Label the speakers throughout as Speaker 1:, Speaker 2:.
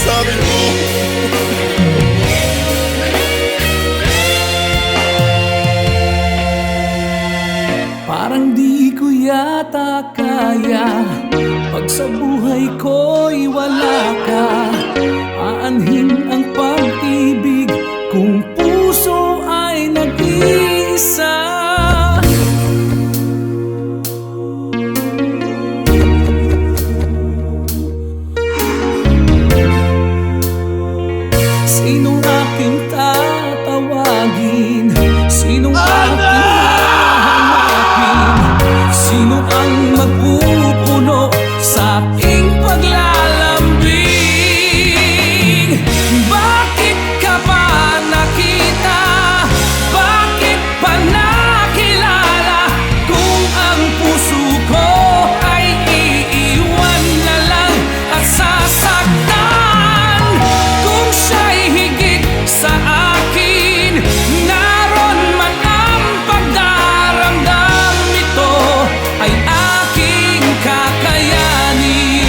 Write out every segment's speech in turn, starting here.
Speaker 1: sabi mo.
Speaker 2: Parang di ko yata kaya pag sa buhay ko'y wala ka. Aanhin ang pag-ibig kung puso ay nag-iisa. Sinong aking tatawagin? Sinong aking hahanapin? Sino ang magpupuno sa aking paglalambing? Bakit ka ba nakita? Bakit pa nakilala? Kung ang puso ko ay iiwan na lang at sasaktan. Kung siya'y higit sa akin, naron man ang pagdaramdam, ito ay aking kakayanin.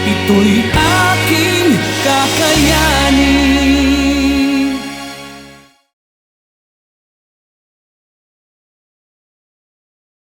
Speaker 2: Ito'y aking kakayanin.